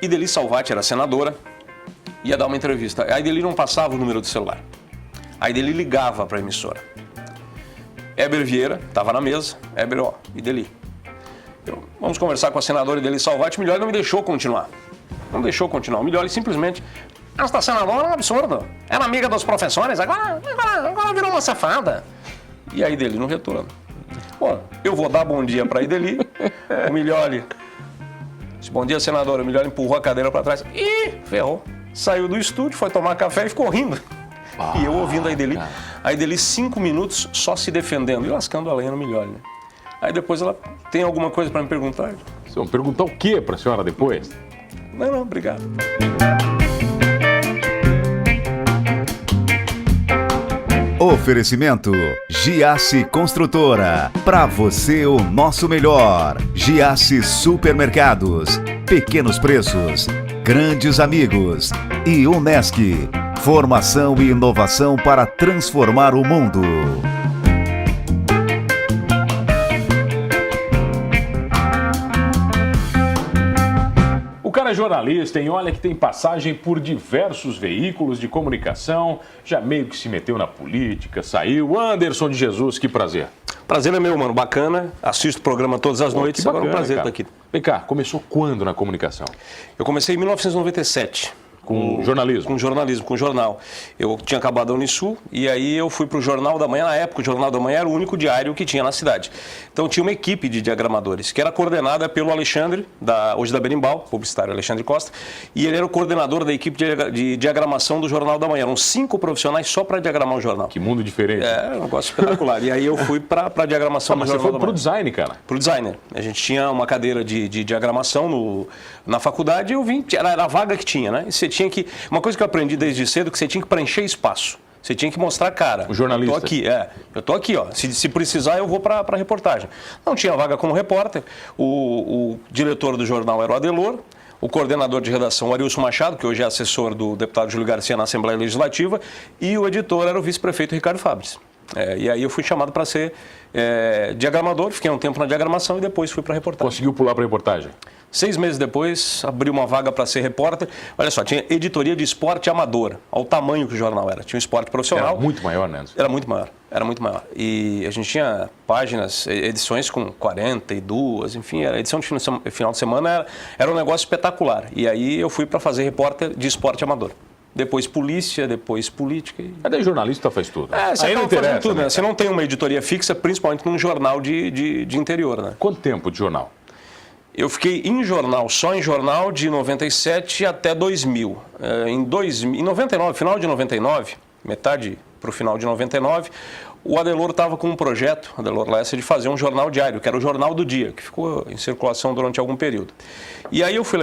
Ideli Salvati era senadora, ia dar uma entrevista. A Ideli não passava o número do celular. A Ideli ligava para a emissora. Heber Vieira estava na mesa. Heber, ó, Ideli. Vamos conversar com a senadora Ideli Salvati. O Miglioli não me deixou continuar. Não deixou continuar. O Miglioli simplesmente... Esta senadora é um absurdo. Era amiga dos professores, agora virou uma safada. E a Ideli no retorno. Bom, eu vou dar bom dia para a Ideli. O Miglioli disse, bom dia, senadora. O Miglioli empurrou a cadeira para trás. Ih, ferrou. Saiu do estúdio, foi tomar café e ficou rindo. E eu ouvindo a Ideli 5 minutos só se defendendo e lascando a lenha no Miglioli. Né? Aí depois ela tem alguma coisa para me perguntar? Vocês vão perguntar o que para a senhora depois? Não, obrigado. Oferecimento Giasse Construtora. Para você o nosso melhor. Giasse Supermercados. Pequenos preços. Grandes amigos. E Unesc. Formação e inovação para transformar o mundo. O cara é jornalista, hein? Olha que tem passagem por diversos veículos de comunicação, já meio que se meteu na política, saiu. Anderson de Jesus, que prazer. Prazer é meu, mano. Bacana. Assisto o programa todas as noites. Que bacana, agora é um prazer cara. estar aqui. Vem cá, começou quando na comunicação? Eu comecei em 1997. Com jornalismo? Com jornalismo, com jornal. Eu tinha acabado a Unisul e aí eu fui para o Jornal da Manhã. Na época, o Jornal da Manhã era o único diário que tinha na cidade. Então tinha uma equipe de diagramadores, que era coordenada pelo Alexandre, hoje da Berimbau, publicitário Alexandre Costa, e ele era o coordenador da equipe de diagramação do Jornal da Manhã. Eram 5 profissionais só para diagramar o jornal. Que mundo diferente. É, um negócio espetacular. E aí eu fui para a diagramação do Jornal da Manhã. Mas você foi para o design, cara? Para o designer. A gente tinha uma cadeira de diagramação na faculdade e eu vim, era a vaga que tinha, né? E você tinha que... Uma coisa que eu aprendi desde cedo é que você tinha que preencher espaço. Você tinha que mostrar a cara. O jornalista. Eu tô aqui, ó. Se precisar, eu vou para a reportagem. Não tinha vaga como repórter. O diretor do jornal era o Adelor. O coordenador de redação, o Arilson Machado, que hoje é assessor do deputado Júlio Garcia na Assembleia Legislativa. E o editor era o vice-prefeito Ricardo Fabris. E aí eu fui chamado para ser diagramador. Fiquei um tempo na diagramação e depois fui para a reportagem. Conseguiu pular para a reportagem? 6 meses depois, abri uma vaga para ser repórter. Olha só, tinha editoria de esporte amador, ao tamanho que o jornal era. Tinha um esporte profissional. Era muito maior, né? Era muito maior. E a gente tinha páginas, edições com 42, enfim, a edição de final de semana era um negócio espetacular. E aí eu fui para fazer repórter de esporte amador. Depois polícia, depois política. Mas daí jornalista faz tudo. Você aí não interessa, tudo, né? Você não tem uma editoria fixa, principalmente num jornal de interior, né? Quanto tempo de jornal? Eu fiquei só em jornal de 97 até 2000. Em 99, final de 99, metade para o final de 99, o Adelor estava com um projeto, Adelor Lessa, de fazer um jornal diário, que era o Jornal do Dia, que ficou em circulação durante algum período. E aí eu fui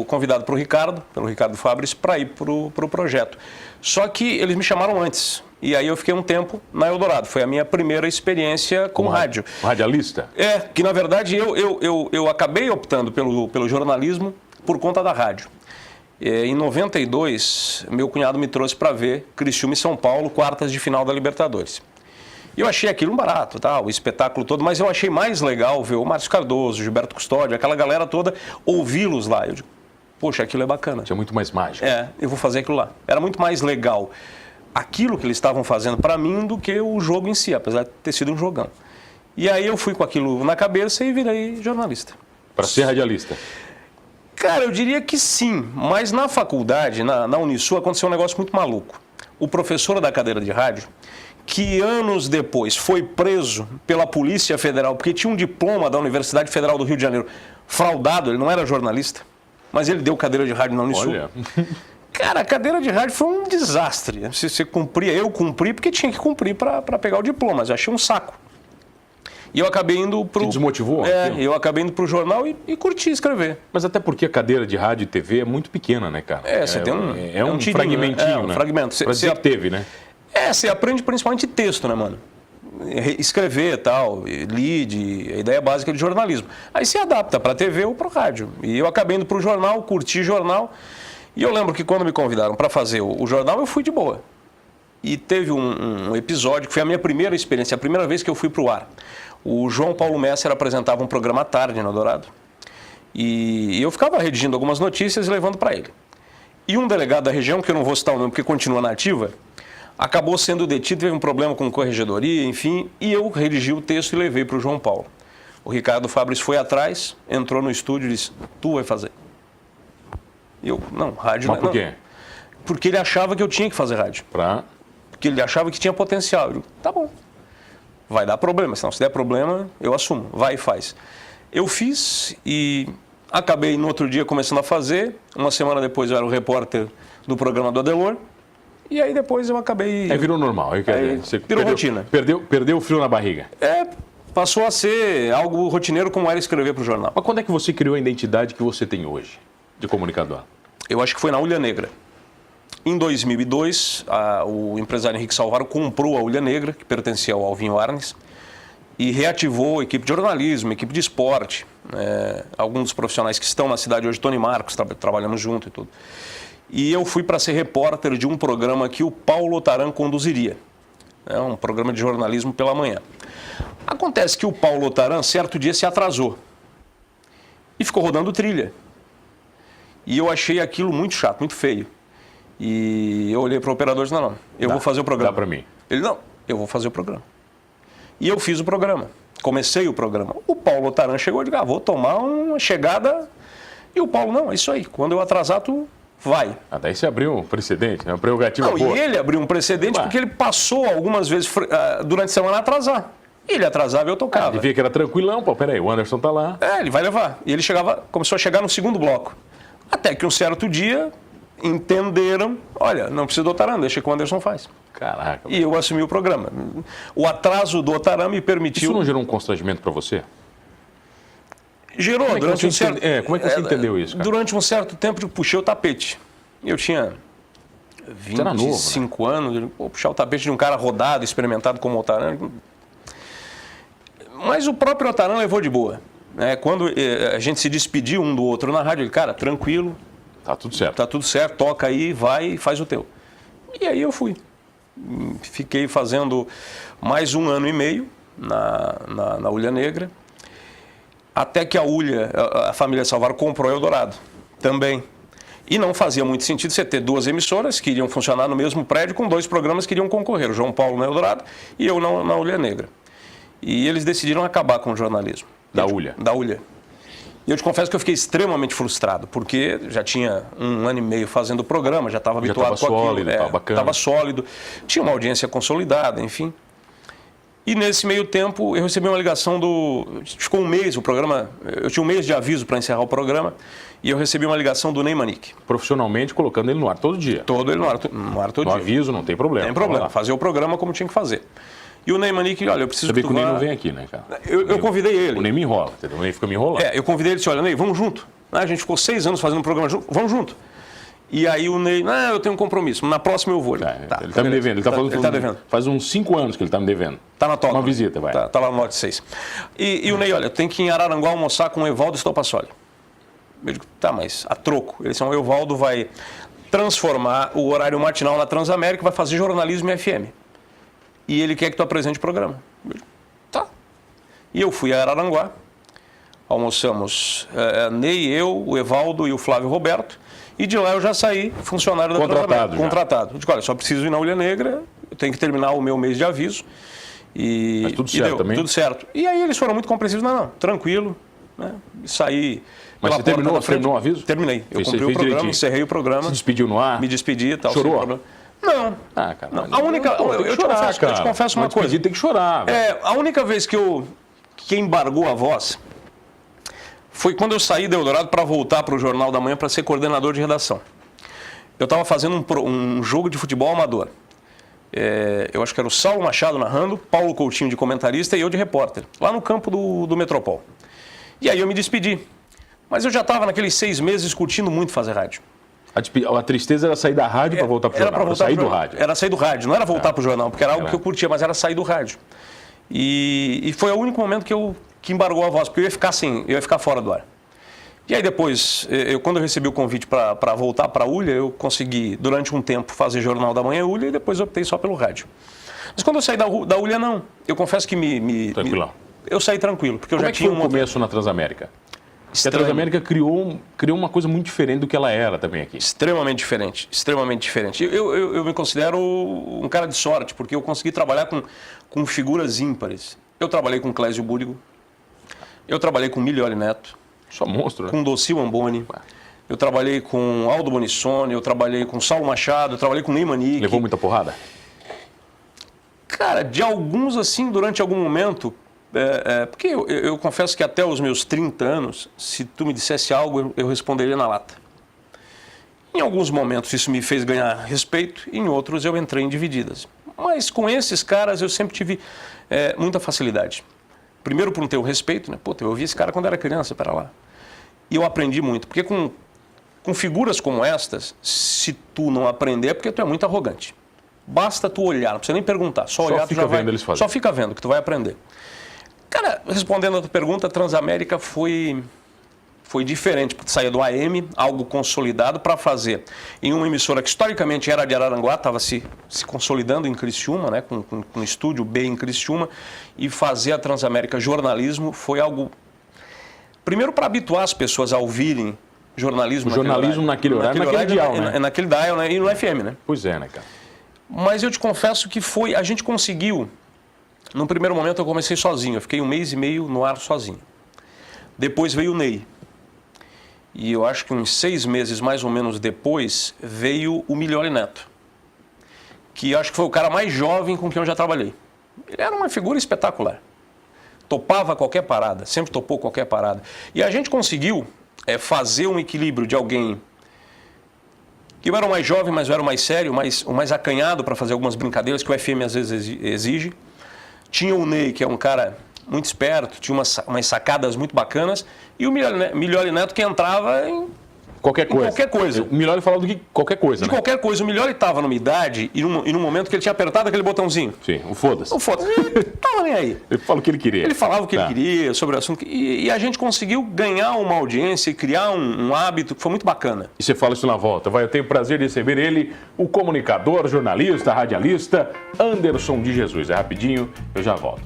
convidado pelo Ricardo Fabris, para ir para o projeto. Só que eles me chamaram antes. E aí eu fiquei um tempo na Eldorado. Foi a minha primeira experiência com rádio. Radialista? Que na verdade eu acabei optando pelo jornalismo por conta da rádio. Em 92, meu cunhado me trouxe para ver Criciúma e São Paulo, quartas de final da Libertadores. E eu achei aquilo um barato, o espetáculo todo, mas eu achei mais legal ver o Márcio Cardoso, o Gilberto Custódio, aquela galera toda, ouvi-los lá. Eu digo, poxa, aquilo é bacana. Tinha muito mais mágica. Eu vou fazer aquilo lá. Era muito mais legal aquilo que eles estavam fazendo para mim do que o jogo em si, apesar de ter sido um jogão. E aí eu fui com aquilo na cabeça e virei jornalista. Para ser radialista? Cara, eu diria que sim, mas na faculdade, na Unisul, aconteceu um negócio muito maluco. O professor da cadeira de rádio, que anos depois foi preso pela Polícia Federal, porque tinha um diploma da Universidade Federal do Rio de Janeiro fraudado, ele não era jornalista, mas ele deu cadeira de rádio na Unisul. Olha. Cara, a cadeira de rádio foi um desastre. Se você cumpria, eu cumpri porque tinha que cumprir para pegar o diploma, mas eu achei um saco. E eu acabei indo para o... Te desmotivou? Eu acabei indo para o jornal e curti escrever. Mas até porque a cadeira de rádio e TV é muito pequena, né, cara? Você tem um... É um tirinho, fragmentinho, né? Um fragmento. Pra dizer que teve, né? Você aprende principalmente texto, né, mano? Escrever e tal, lead, a ideia básica de jornalismo. Aí você adapta para a TV ou para o rádio. E eu acabei indo para o jornal, curti jornal. E eu lembro que quando me convidaram para fazer o jornal, eu fui de boa. E teve um episódio que foi a minha primeira experiência, a primeira vez que eu fui para o ar. O João Paulo Messer apresentava um programa à tarde no Eldorado. E eu ficava redigindo algumas notícias e levando para ele. E um delegado da região, que eu não vou citar o nome porque continua na ativa, acabou sendo detido, teve um problema com corregedoria, enfim, e eu redigi o texto e levei para o João Paulo. O Ricardo Fabris foi atrás, entrou no estúdio e disse, tu vai fazer. Eu, não, rádio não. Mas por quê? Porque ele achava que eu tinha que fazer rádio. Porque ele achava que tinha potencial. Eu digo, tá bom, vai dar problema, senão se der problema, eu assumo, vai e faz. Eu fiz e acabei no outro dia começando a fazer, uma semana depois eu era o repórter do programa do Adelor, e aí depois eu acabei... Aí virou normal, você virou rotina. Perdeu o frio na barriga. Passou a ser algo rotineiro como era escrever para o jornal. Mas quando é que você criou a identidade que você tem hoje, de comunicador? Eu acho que foi na Ulha Negra. Em 2002, o empresário Henrique Salvaro comprou a Ulha Negra, que pertencia ao Alvinho Arnes, e reativou a equipe de jornalismo, equipe de esporte. Alguns dos profissionais que estão na cidade hoje, Tony Marcos, trabalhamos junto e tudo. E eu fui para ser repórter de um programa que o Paulo Otaran conduziria. Um programa de jornalismo pela manhã. Acontece que o Paulo Otaran, certo dia, se atrasou. E ficou rodando trilha. E eu achei aquilo muito chato, muito feio. E eu olhei para o operador e disse, não, eu vou fazer o programa. Dá para mim. Ele, não, eu vou fazer o programa. E eu fiz o programa. Comecei o programa. O Paulo Otaran chegou e disse, vou tomar uma chegada. E o Paulo, não, é isso aí. Quando eu atrasar, tu vai. Daí você abriu um precedente, uma prerrogativa boa. E ele abriu um precedente porque ele passou algumas vezes durante a semana a atrasar. Ele atrasava e eu tocava. Ele via que era tranquilão, peraí, o Anderson tá lá. Ele vai levar. E ele começou a chegar no segundo bloco. Até que um certo dia entenderam, olha, não precisa do Otaran, deixa que o Anderson faz. Caraca. E eu assumi o programa. O atraso do Otaran me permitiu... Isso não gerou um constrangimento para você? Gerou, durante um certo... como é que você entendeu isso, cara? Durante um certo tempo eu puxei o tapete. Eu tinha 25 anos, vou puxar o tapete de um cara rodado, experimentado como o Otaran. Mas o próprio Otaran levou de boa. Quando a gente se despediu um do outro na rádio, ele, cara, tranquilo. Tá tudo certo. Tá tudo certo, toca aí, vai e faz o teu. E aí eu fui. Fiquei fazendo mais 1 ano e meio na Ulha Negra, até que a família Salvaro comprou Eldorado também. E não fazia muito sentido você ter 2 emissoras que iriam funcionar no mesmo prédio com 2 programas que iriam concorrer, o João Paulo no Eldorado e eu na Ulha Negra. E eles decidiram acabar com o jornalismo. Da Ulha? Da Ulha. E eu te confesso que eu fiquei extremamente frustrado, porque já tinha 1 ano e meio fazendo o programa, já estava habituado com aquilo. Sólido, estava bacana. Estava sólido, tinha uma audiência consolidada, enfim. E nesse meio tempo eu recebi uma ligação ficou 1 mês o programa, eu tinha 1 mês de aviso para encerrar o programa, e eu recebi uma ligação do Ney Manique. Profissionalmente colocando ele no ar todo dia? Todo ele no ar todo dia. No aviso, não tem problema. Tem problema, fazer o programa como tinha que fazer. E o Ney Manique, olha, eu preciso Sabia que o Ney não vem aqui, né, cara? Eu convidei ele. O Ney me enrola, entendeu? O Ney fica me enrolando. Eu convidei ele e disse, olha, Ney, vamos junto. A gente ficou 6 anos fazendo um programa junto, vamos junto. E aí o Ney, eu tenho um compromisso, na próxima eu vou. Ele está me devendo, ele está devendo. Faz uns 5 anos que ele está me devendo. Está na toca. Uma visita, vai. Tá lá no Norte 6. E o Ney, olha, tem que ir em Araranguá almoçar com o Evaldo Estopassoli. Eu digo, tá, mas a troco. Ele disse, o Evaldo vai transformar o horário matinal na Transamérica e vai fazer jornalismo em FM. E ele quer que tu apresente o programa. Eu digo, tá. E eu fui a Araranguá, almoçamos Ney, eu, o Evaldo e o Flávio Roberto, e de lá eu já saí funcionário da Transamérica. Contratado. Eu digo, olha, só preciso ir na Ulha Negra, eu tenho que terminar o meu mês de aviso. Mas tudo certo deu, também? Tudo certo. E aí eles foram muito compreensivos, não, tranquilo, né? Saí. Mas você terminou o aviso? Terminei. Eu cumpri o programa, direitinho. Encerrei o programa. Se despediu no ar? Me despedi e tal. Chorou? Não. Cara. Não. A única. Eu te confesso uma coisa. Tem que chorar. A única vez que embargou a voz foi quando eu saí da Eldorado para voltar para o Jornal da Manhã para ser coordenador de redação. Eu estava fazendo um jogo de futebol amador. Eu acho que era o Saulo Machado narrando, Paulo Coutinho de comentarista e eu de repórter, lá no campo do Metropol. E aí eu me despedi. Mas eu já estava naqueles 6 meses curtindo muito fazer rádio. A tristeza era sair da rádio para voltar para o jornal, era sair do rádio. Era sair do rádio, não era voltar para o jornal, porque era algo que eu curtia, mas era sair do rádio. E foi o único momento que embargou a voz, porque eu ia ficar fora do ar. E aí depois, quando eu recebi o convite para voltar para a Ulha, eu consegui, durante um tempo, fazer Jornal da Manhã Ulha e depois optei só pelo rádio. Mas quando eu saí da Ulha, não. Eu confesso que Tranquilão. eu saí tranquilo, porque eu já tinha um começo na Transamérica? A Transamérica criou uma coisa muito diferente do que ela era também aqui. Extremamente diferente, extremamente diferente. Eu me considero um cara de sorte, porque eu consegui trabalhar com figuras ímpares. Eu trabalhei com Clésio Búrigo, eu trabalhei com Miglioli Neto. Só monstro, né? Com Docil Amboni, eu trabalhei com Aldo Bonissoni, eu trabalhei com Saulo Machado, eu trabalhei com Ney Manique. Levou muita porrada? Cara, de alguns assim, durante algum momento... porque eu confesso que até os meus 30 anos, se tu me dissesse algo, eu responderia na lata. Em alguns momentos isso me fez ganhar respeito, em outros eu entrei em divididas. Mas com esses caras eu sempre tive muita facilidade. Primeiro por não ter o respeito, né? Pô, eu ouvi esse cara quando era criança, pera lá. E eu aprendi muito, porque com figuras como estas, se tu não aprender é porque tu é muito arrogante. Basta tu olhar, não precisa nem perguntar, só olhar, tu já vai, eles fazem. só fica vendo que tu vai aprender. Cara, respondendo a tua pergunta, a Transamérica foi diferente, porque saía do AM, algo consolidado, para fazer em uma emissora que historicamente era de Araranguá, estava se consolidando em Criciúma, né, com um estúdio B em Criciúma, e fazer a Transamérica jornalismo foi algo, primeiro para habituar as pessoas a ouvirem jornalismo. O jornalismo naquele horário, naquele dial, né? Naquele dial, né, e no FM, né? Pois é, né, cara? Mas eu te confesso que a gente conseguiu. No primeiro momento eu comecei sozinho, eu fiquei 1 mês e meio no ar sozinho. Depois veio o Ney. E eu acho que uns 6 meses mais ou menos depois veio o Miglioli Neto. Que acho que foi o cara mais jovem com quem eu já trabalhei. Ele era uma figura espetacular. Topava qualquer parada, sempre topou qualquer parada. E a gente conseguiu fazer um equilíbrio de alguém que eu era o mais jovem, mas eu era o mais sério, o mais acanhado para fazer algumas brincadeiras que o FM às vezes exige. Tinha o Ney, que é um cara muito esperto, tinha umas sacadas muito bacanas, e o Miglioli Neto que entrava em qualquer coisa. Qualquer coisa. O Miglioli falava de qualquer coisa, de né? qualquer coisa. O Miglioli estava numa idade e num momento que ele tinha apertado aquele botãozinho. Sim, o foda-se. O foda-se. Ele estava nem aí. Ele falava o que ele queria. Ele falava o que ele queria sobre o assunto. E a gente conseguiu ganhar uma audiência e criar um hábito que foi muito bacana. E você fala isso na volta. Eu tenho o prazer de receber ele, o comunicador, jornalista, radialista, Anderson de Jesus. É rapidinho, eu já volto.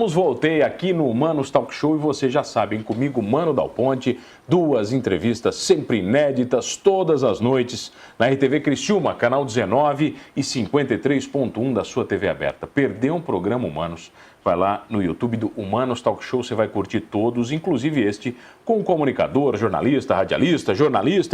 Voltei aqui no Humanos Talk Show e vocês já sabem, comigo, Mano Dal Ponte, 2 entrevistas sempre inéditas, todas as noites, na RTV Criciúma, canal 19 e 53.1 da sua TV aberta. Perdeu um programa Humanos? Vai lá no YouTube do Humanos Talk Show, você vai curtir todos, inclusive este, com o comunicador, jornalista, radialista,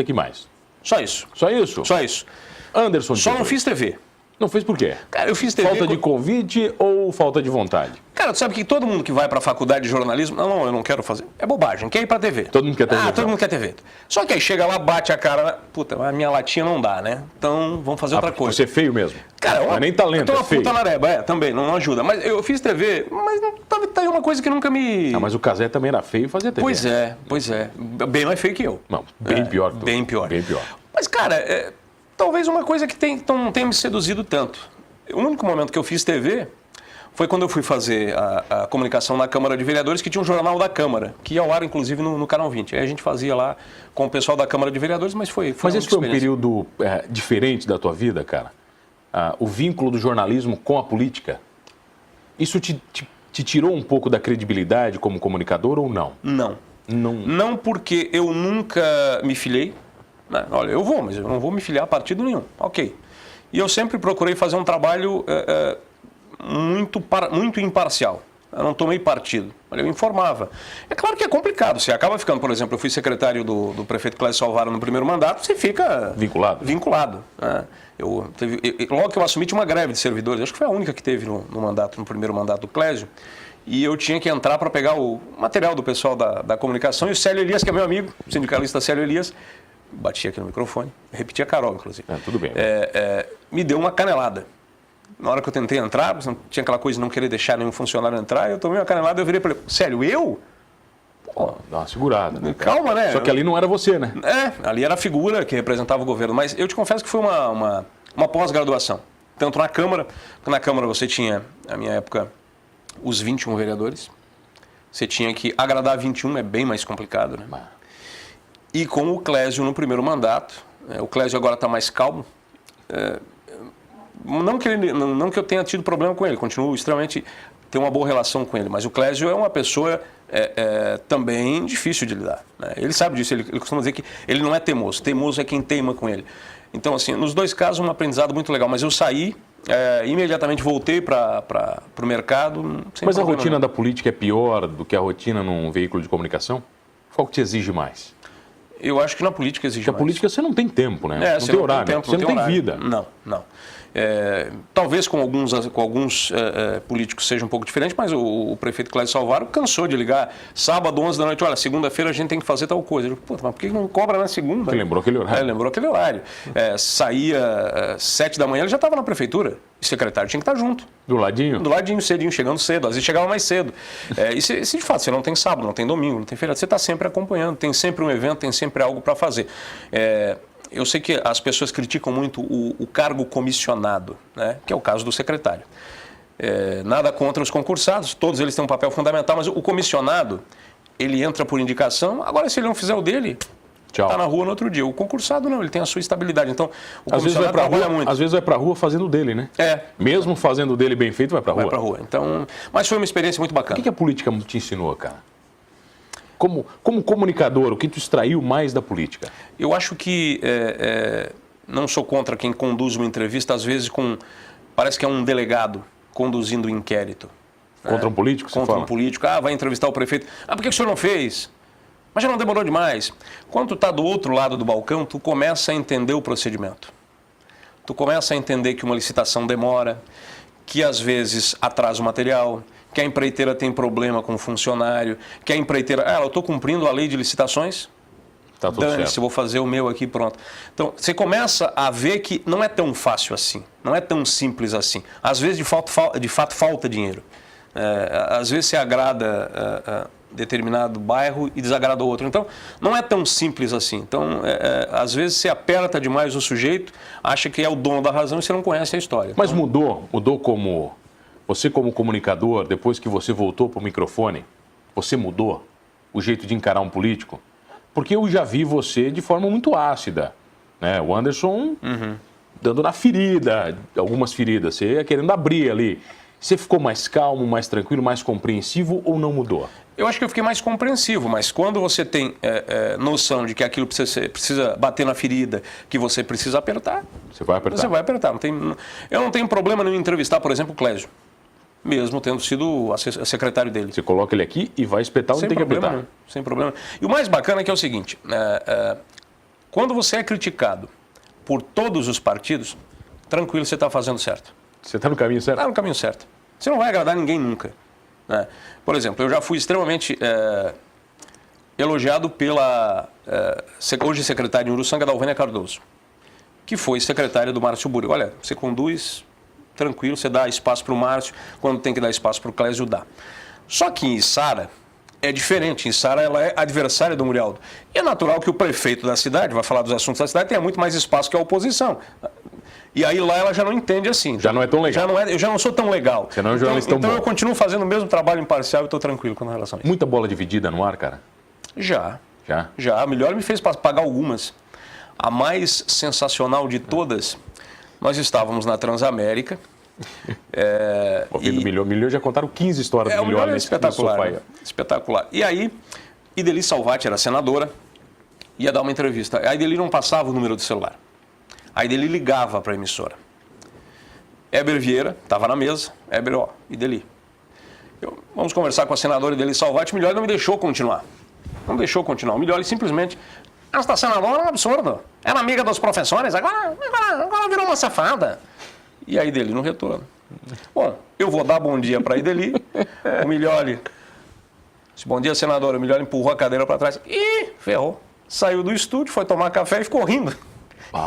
que mais? Só isso. Só isso? Só isso. Anderson de Só Jesus. não fiz TV. Não fez por quê? Cara, eu fiz TV... Falta de convite ou falta de vontade? Cara, tu sabe que todo mundo que vai pra faculdade de jornalismo, não, eu não quero fazer. É bobagem, quer ir pra TV. Todo mundo quer TV. Todo mundo quer TV. Só que aí chega lá, bate a cara, puta, a minha latinha não dá, né? Então, vamos fazer outra coisa. Você é feio mesmo. Cara, não é nem talento, é feio. Puta nareba, também, não ajuda. Mas eu fiz TV, mas tá aí uma coisa que nunca me... Ah, mas o Cazé também era feio e fazia TV. Pois é. Bem mais feio que eu. Não, bem pior. Bem pior. Bem pior. Mas, cara, talvez uma coisa que não tenha me seduzido tanto. O único momento que eu fiz TV foi quando eu fui fazer a comunicação na Câmara de Vereadores, que tinha um jornal da Câmara, que ia ao ar, inclusive, no Canal 20. Aí a gente fazia lá com o pessoal da Câmara de Vereadores, mas foi Mas esse foi um período diferente da tua vida, cara? O vínculo do jornalismo com a política? Isso te tirou um pouco da credibilidade como comunicador ou não? Não, porque eu nunca me filiei. Olha, eu vou, mas eu não vou me filiar a partido nenhum. Ok. E eu sempre procurei fazer um trabalho muito imparcial. Eu não tomei partido, eu informava. É claro que é complicado, você acaba ficando, por exemplo, eu fui secretário do prefeito Clésio Salvaro no primeiro mandato, você fica... Vinculado. Né? Logo que eu assumi, tinha uma greve de servidores, acho que foi a única que teve no primeiro mandato do Clésio, e eu tinha que entrar para pegar o material do pessoal da comunicação, e o Célio Elias, que é meu amigo, o sindicalista Célio Elias, bati aqui no microfone, repeti a Carol, inclusive. Tudo bem. Me deu uma canelada. Na hora que eu tentei entrar, tinha aquela coisa de não querer deixar nenhum funcionário entrar, eu tomei uma canelada e eu virei para ele, sério, eu? Pô, dá uma segurada, né? Calma, né? Só que ali não era você, né? Ali era a figura que representava o governo, mas eu te confesso que foi uma pós-graduação. Tanto na Câmara, porque na Câmara você tinha, na minha época, os 21 vereadores, você tinha que agradar 21, é bem mais complicado, né? E com o Clésio no primeiro mandato, o Clésio agora está mais calmo, não que eu tenha tido problema com ele, continuo extremamente ter uma boa relação com ele. Mas o Clésio é uma pessoa também difícil de lidar, né? Ele sabe disso, ele costuma dizer que ele não é teimoso. Teimoso é quem teima com ele. Então, assim, nos dois casos, um aprendizado muito legal. Mas eu saí, imediatamente voltei para o mercado. Mas a rotina da política é pior do que a rotina num veículo de comunicação? Qual que te exige mais? Eu acho que na política exige Porque mais. a política você não tem tempo, né? Não tem horário, você não tem vida. Não. Talvez com alguns políticos seja um pouco diferente, mas o prefeito Clésio Salvaro cansou de ligar sábado, 11 da noite, olha, segunda-feira a gente tem que fazer tal coisa. Pô, mas por que não cobra na segunda? Ele lembrou aquele horário. Lembrou aquele horário. Saía 7 da manhã, ele já estava na prefeitura. O secretário tinha que estar junto. Do ladinho? Do ladinho, cedinho, chegando cedo. Às vezes chegava mais cedo. E se de fato você não tem sábado, não tem domingo, não tem feriado, você está sempre acompanhando, tem sempre um evento, tem sempre algo para fazer. Eu sei que as pessoas criticam muito o cargo comissionado, né, que é o caso do secretário. Nada contra os concursados, todos eles têm um papel fundamental, mas o comissionado, ele entra por indicação. Agora, se ele não fizer o dele, está na rua no outro dia. O concursado não, ele tem a sua estabilidade. Então, o comissionado trabalha muito. Às vezes vai para a rua fazendo o dele, né? Mesmo fazendo o dele bem feito, vai para a rua. Vai para a rua. Então, mas foi uma experiência muito bacana. O que a política te ensinou, cara? Como comunicador, o que tu extraiu mais da política? Eu acho que não sou contra quem conduz uma entrevista, às vezes parece que é um delegado conduzindo um inquérito. Contra um político? Contra um político. Vai entrevistar o prefeito. Por que o senhor não fez? Mas já não demorou demais. Quando tu está do outro lado do balcão, tu começa a entender o procedimento. Tu começa a entender que uma licitação demora, que às vezes atrasa o material, que a empreiteira tem problema com o funcionário, que a empreiteira... eu estou cumprindo a lei de licitações, tá tudo certo. Eu vou fazer o meu aqui, pronto. Então, você começa a ver que não é tão fácil assim, não é tão simples assim. Às vezes, de fato, falta dinheiro. Às vezes, você agrada determinado bairro e desagrada o outro. Então, não é tão simples assim. Então, às vezes, você aperta demais o sujeito, acha que é o dono da razão e você não conhece a história. Mas mudou como... Você como comunicador, depois que você voltou para o microfone, você mudou o jeito de encarar um político? Porque eu já vi você de forma muito ácida, né? O Anderson dando na ferida, algumas feridas, você ia querendo abrir ali. Você ficou mais calmo, mais tranquilo, mais compreensivo ou não mudou? Eu acho que eu fiquei mais compreensivo, mas quando você tem noção de que aquilo precisa bater na ferida, que você precisa apertar... Você vai apertar. Você vai apertar. Eu não tenho problema em entrevistar, por exemplo, o Clésio, mesmo tendo sido secretário dele. Você coloca ele aqui e vai espetar onde tem que apertar. Sem problema. E o mais bacana é que é o seguinte, quando você é criticado por todos os partidos, tranquilo, você está fazendo certo. Você está no caminho certo? Está no caminho certo. Você não vai agradar ninguém nunca. Né? Por exemplo, eu já fui extremamente elogiado pela hoje secretária em Uruçanga, Dalvânia Cardoso, que foi secretária do Márcio Burri. Olha, você conduz tranquilo, você dá espaço para o Márcio, quando tem que dar espaço para o Clésio, dá. Só que em Içara é diferente. Em Içara ela é adversária do Murialdo. E é natural que o prefeito da cidade, vai falar dos assuntos da cidade, tenha muito mais espaço que a oposição. E aí lá ela já não entende assim. Já não é tão legal. Eu já não sou tão legal. Você não é um jornalista tão bom. Então eu continuo fazendo o mesmo trabalho imparcial e estou tranquilo com relação a isso. Muita bola dividida no ar, cara? Já. A melhor me fez pagar algumas. A mais sensacional de todas, nós estávamos na Transamérica. Ouvindo Milhões já contaram 15 histórias do Milhões nesse espetacular, sofá. Né? Espetacular. E aí, Ideli Salvati era senadora, ia dar uma entrevista. A Ideli não passava o número do celular. A Ideli ligava para a emissora. Heber Vieira estava na mesa. Heber, Ideli. Vamos conversar com a senadora Ideli Salvati. O Milhões não me deixou continuar. Não deixou continuar. O Milhões simplesmente... Esta senadora é um absurdo. Era amiga dos professores, agora virou uma safada. E a Ideli no retorno. Bom, eu vou dar bom dia para a Ideli. O Milholi disse, bom dia, senadora. O Milholi empurrou a cadeira para trás. Ih, ferrou. Saiu do estúdio, foi tomar café e ficou rindo.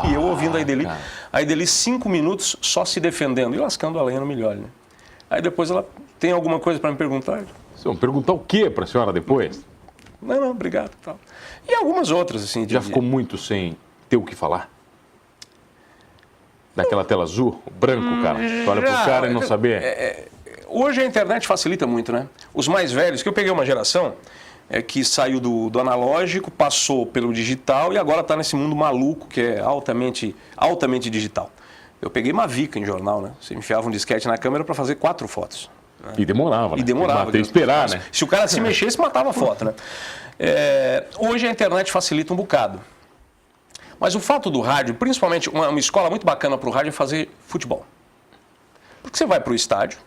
E eu ouvindo a Ideli. A Ideli 5 minutos só se defendendo e lascando a lenha no Milholi. Né? Aí depois ela tem alguma coisa para me perguntar? Perguntar o quê para a senhora depois? Não, obrigado. Tal. E algumas outras, assim. Já ficou muito sem ter o que falar? Daquela tela azul, branco, cara. Tu olha pro cara e não saber. Hoje a internet facilita muito, né? Os mais velhos, que eu peguei uma geração que saiu do analógico, passou pelo digital e agora está nesse mundo maluco que é altamente digital. Eu peguei Mavica em jornal, né? Você enfiava um disquete na câmera para fazer 4 fotos. Né? E demorava, né? E demorava. Até esperar, né? Se o cara se mexesse, matava a foto, né? Hoje a internet facilita um bocado. Mas o fato do rádio, principalmente uma escola muito bacana para o rádio é fazer futebol. Porque você vai para o estádio,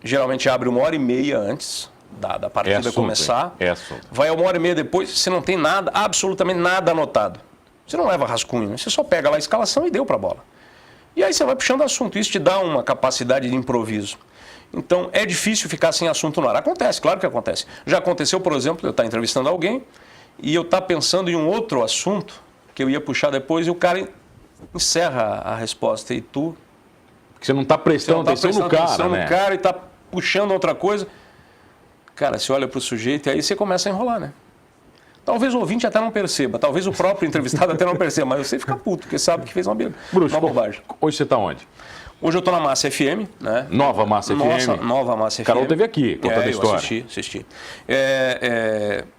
geralmente abre 1h30 antes da partida começar. Vai 1h30 depois, você não tem nada, absolutamente nada anotado. Você não leva rascunho, né? Você só pega lá a escalação e deu para a bola. E aí você vai puxando assunto. Isso te dá uma capacidade de improviso. Então é difícil ficar sem assunto no ar. Acontece, claro que acontece. Já aconteceu, por exemplo, eu estar entrevistando alguém e eu estar pensando em um outro assunto que eu ia puxar depois e o cara encerra a resposta. E tu... Porque você não está prestando atenção no cara, né? E está puxando outra coisa. Cara, você olha para o sujeito e aí você começa a enrolar, né? Talvez o ouvinte até não perceba, talvez o próprio entrevistado até não perceba, mas você fica puto, porque sabe que fez uma bobagem. Hoje você está onde? Hoje eu estou na Massa FM, né? Nova Massa FM? Nova Massa FM. Carol esteve aqui, contando a história. Eu assisti.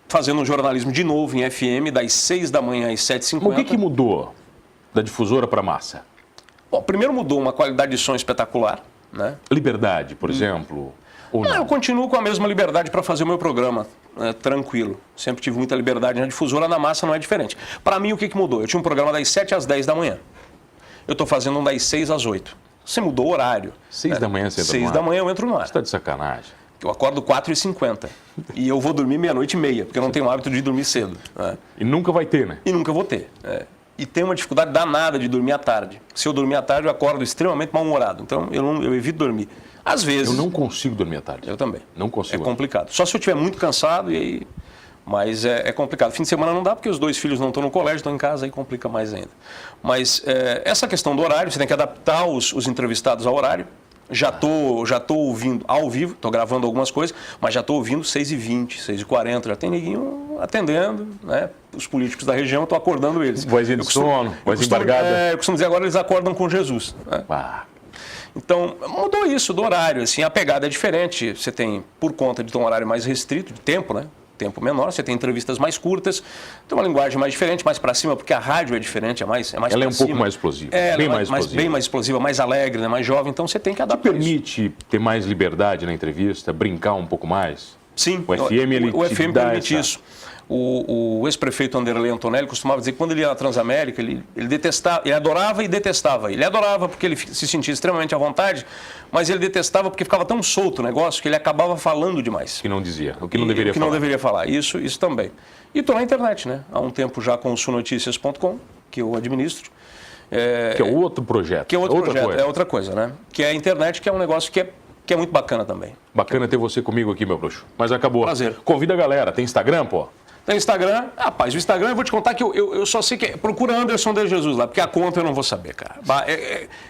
Fazendo um jornalismo de novo em FM, das 6 da manhã às 7h50. O que mudou da difusora para a Massa? Bom, primeiro mudou uma qualidade de som espetacular, né? Liberdade, por exemplo? Ou não? Eu continuo com a mesma liberdade para fazer o meu programa, tranquilo. Sempre tive muita liberdade na difusora, na Massa não é diferente. Para mim, o que mudou? Eu tinha um programa das 7 às 10 da manhã. Eu estou fazendo um das 6 às 8. Você mudou o horário. 6 da manhã você entra 6 no ar? da manhã eu entro no ar. Você está de sacanagem. Eu acordo 4h50. E eu vou dormir 00:30, porque eu não tenho o hábito de dormir cedo. Né? E nunca vai ter, né? E nunca vou ter. E tenho uma dificuldade danada de dormir à tarde. Se eu dormir à tarde, eu acordo extremamente mal-humorado. Então, eu evito dormir. Às vezes... Eu não consigo dormir à tarde. Eu também. Não consigo. É complicado. Só se eu estiver muito cansado e aí... Mas é complicado. Fim de semana não dá porque os 2 filhos não estão no colégio, estão em casa, aí complica mais ainda. Mas essa questão do horário, você tem que adaptar os entrevistados ao horário. Já tô ouvindo ao vivo, estou gravando algumas coisas, mas já estou ouvindo 6h20, 6h40, já tem neguinho atendendo, né? Os políticos da região, estou acordando eles. Vozinha de sono, voz embargada. Eu costumo dizer agora, eles acordam com Jesus. Né? Então, mudou isso do horário, assim, a pegada é diferente. Você tem, por conta de ter um horário mais restrito de tempo, né? Tempo menor, você tem entrevistas mais curtas, tem uma linguagem mais diferente, mais para cima, porque a rádio é diferente, é mais ela é um pouco mais explosiva. Bem mais explosiva, mais alegre, né? Mais jovem, então você tem que adaptar. Te permite ter mais liberdade na entrevista, brincar um pouco mais? Sim, o FM permite isso. O ex-prefeito Anderley Antonelli costumava dizer que quando ele ia na Transamérica, ele detestava, ele adorava e detestava. Ele adorava porque ele se sentia extremamente à vontade, mas ele detestava porque ficava tão solto o negócio que ele acabava falando demais. O que não dizia, o que não deveria falar. O que não deveria falar, isso também. E estou na internet, né? Há um tempo já com o sunoticias.com, que eu administro. Que é outro projeto. Que é outro projeto, é outra coisa, né? Que é a internet, que é um negócio que é muito bacana também. Bacana ter você comigo aqui, meu bruxo. Mas acabou. Prazer. Convida a galera. Tem Instagram, pô? Tem Instagram. Rapaz, o Instagram eu vou te contar que eu só sei que... Procura Anderson de Jesus lá, porque a conta eu não vou saber, cara.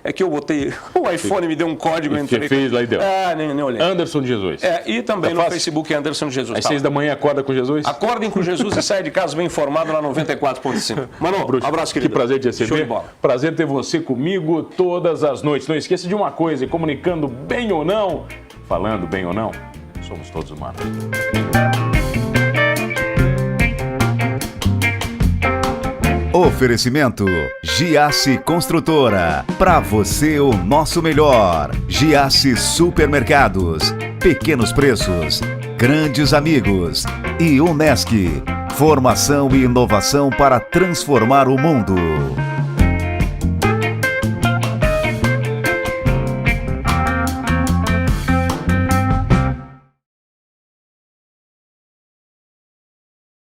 É que eu botei... O iPhone me deu um código. Você fez lá e deu. Nem olhei. Anderson de Jesus. E também no Facebook Anderson de Jesus. Às 6 da manhã acorda com Jesus? Acordem com Jesus e saia de casa bem informado na 94.5. Mano, Bruxo, abraço, querido. Que prazer te receber. Show de bola. Prazer ter você comigo todas as noites. Não esqueça de uma coisa, comunicando bem ou não, falando bem ou não, somos todos humanos. Oferecimento Giasse Construtora. Para você o nosso melhor. Giasse Supermercados. Pequenos preços. Grandes amigos. E Unesc. Formação e inovação para transformar o mundo.